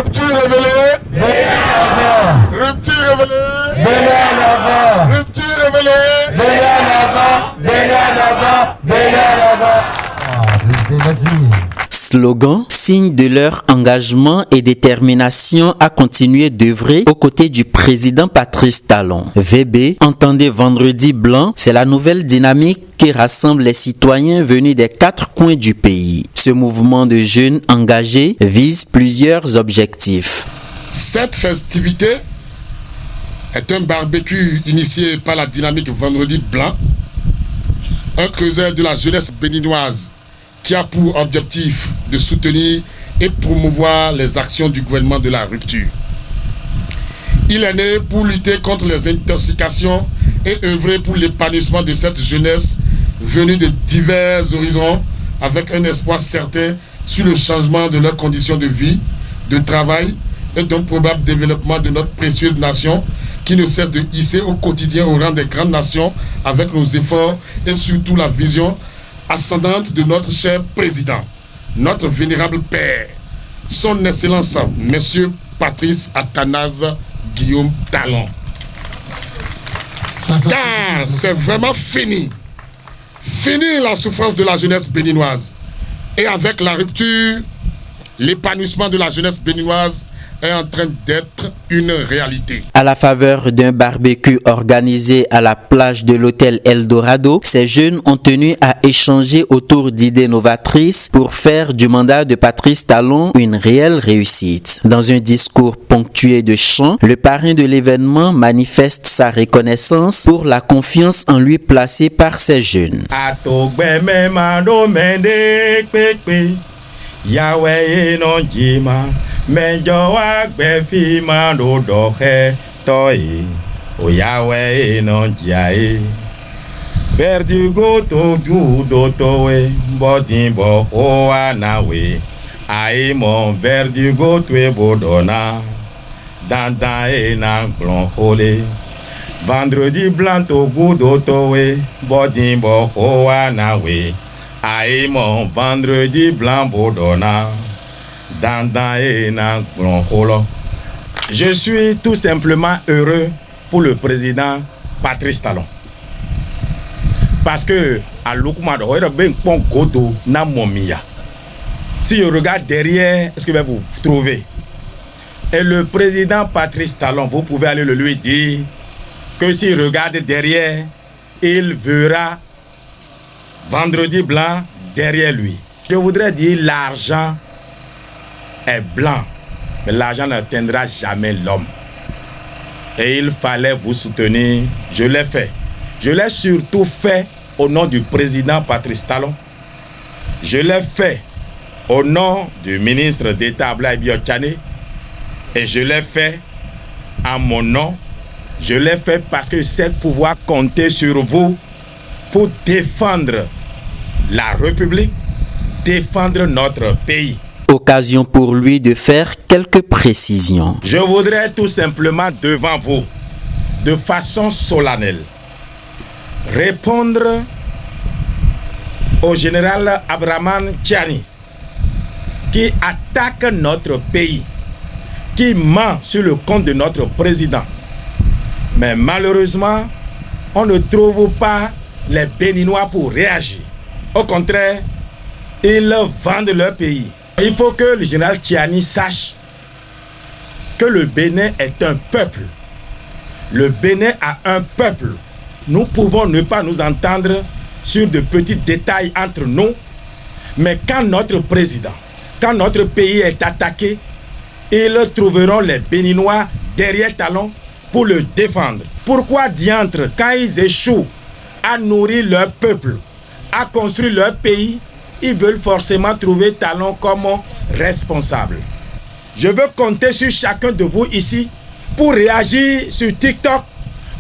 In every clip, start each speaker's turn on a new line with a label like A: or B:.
A: Rupture révélée. Rupture révélée. Rupture révélée.
B: Slogan, signe de leur engagement et détermination à continuer d'œuvrer aux côtés du président Patrice Talon. VB, entendez Vendredi Blanc, c'est la nouvelle dynamique qui rassemble les citoyens venus des 4 coins du pays. Ce mouvement de jeunes engagés vise plusieurs objectifs.
A: Cette festivité est un barbecue initié par la dynamique Vendredi Blanc, un creuset de la jeunesse béninoise qui a pour objectif de soutenir et promouvoir les actions du gouvernement de la rupture. Il est né pour lutter contre les intoxications et œuvrer pour l'épanouissement de cette jeunesse venue de divers horizons avec un espoir certain sur le changement de leurs conditions de vie, de travail et d'un probable développement de notre précieuse nation qui ne cesse de hisser au quotidien au rang des grandes nations avec nos efforts et surtout la vision ascendante de notre cher président, notre vénérable père, son excellence, monsieur Patrice Athanase Guillaume Talon. Car c'est vraiment fini. Fini la souffrance de la jeunesse béninoise. Et avec la rupture, l'épanouissement de la jeunesse béninoise est en train d'être une réalité.
B: À la faveur d'un barbecue organisé à la plage de l'hôtel Eldorado, ces jeunes ont tenu à échanger autour d'idées novatrices pour faire du mandat de Patrice Talon une réelle réussite. Dans un discours ponctué de chants, le parrain de l'événement manifeste sa reconnaissance pour la confiance en lui placée par ces jeunes.
C: Yahweh no jima menjoa gbefi mando dohe toi o Yahweh no jae verdugo to judo towe bodin bo o anawe ai mon verdugo twe bodona dandan e na glon hole vendredi blanc to gudo towe bodin bo o anawe Aïe mon vendredi blanc bourdonnant, je suis tout simplement heureux pour le président Patrice Talon. Parce que à Lukumado, si je regarde derrière, est-ce que vous trouvez? Et le président Patrice Talon, vous pouvez aller le lui dire que s'il regarde derrière, il verra Vendredi blanc derrière lui. Je voudrais dire l'argent est blanc, mais l'argent n'atteindra jamais l'homme. Et il fallait vous soutenir. Je l'ai fait. Je l'ai surtout fait au nom du président Patrice Talon. Je l'ai fait au nom du ministre d'État Ablaye Biotchane. Et je l'ai fait en mon nom. Je l'ai fait parce que je sais pouvoir compter sur vous pour défendre la République, défendre notre pays.
B: Occasion pour lui de faire quelques précisions.
C: Je voudrais tout simplement devant vous, de façon solennelle, répondre au général Abraman Tchiani qui attaque notre pays, qui ment sur le compte de notre président. Mais malheureusement, on ne trouve pas les Béninois pour réagir. Au contraire, ils vendent leur pays. Il faut que le général Tchiani sache que le Bénin est un peuple. Le Bénin a un peuple. Nous pouvons ne pas nous entendre sur de petits détails entre nous, mais quand notre président, quand notre pays est attaqué, ils trouveront les Béninois derrière Talon pour le défendre. Pourquoi diantre, quand ils échouent à nourrir leur peuple, à construire leur pays, ils veulent forcément trouver Talon comme responsable. Je veux compter sur chacun de vous ici pour réagir sur TikTok,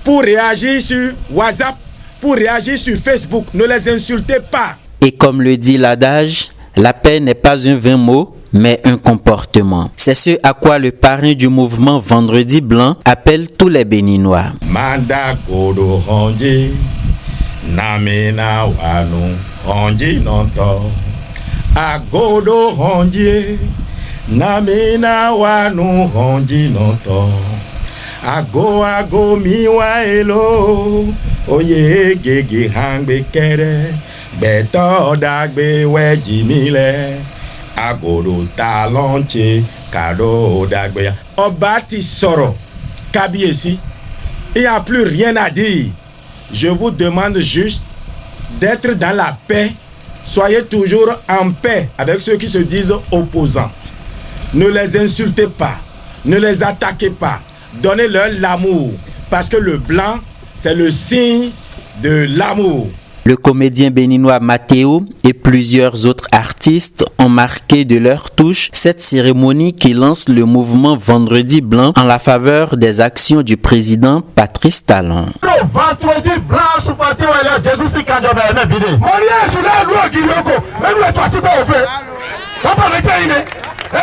C: pour réagir sur WhatsApp, pour réagir sur Facebook. Ne les insultez pas.
B: Et comme le dit l'adage, la paix n'est pas un vain mot, mais un comportement. C'est ce à quoi le parrain du mouvement Vendredi Blanc appelle tous les Béninois.
C: Manda Godo Honji, Namena Wanu, Honji Nonto, Agodo Honji, Namina wa nu honji noto. Ago mi wa elo. Oye gege hangbe kere. Beto dagbe we jimile. Agodo talonche. Kado dagbe. Ọba ti sọ̀rọ̀. Kábíyèsí. Il n'y a plus rien à dire. Je vous demande juste d'être dans la paix. Soyez toujours en paix avec ceux qui se disent opposants. Ne les insultez pas. Ne les attaquez pas. Donnez-leur l'amour. Parce que le blanc, c'est le signe de l'amour.
B: Le comédien béninois Mathéo et plusieurs autres artistes ont marqué de leur touche cette cérémonie qui lance le mouvement Vendredi Blanc en la faveur des actions du président Patrice Talon.
D: Vendredi Blanc, sous parti où il y a Jésus qui a dit,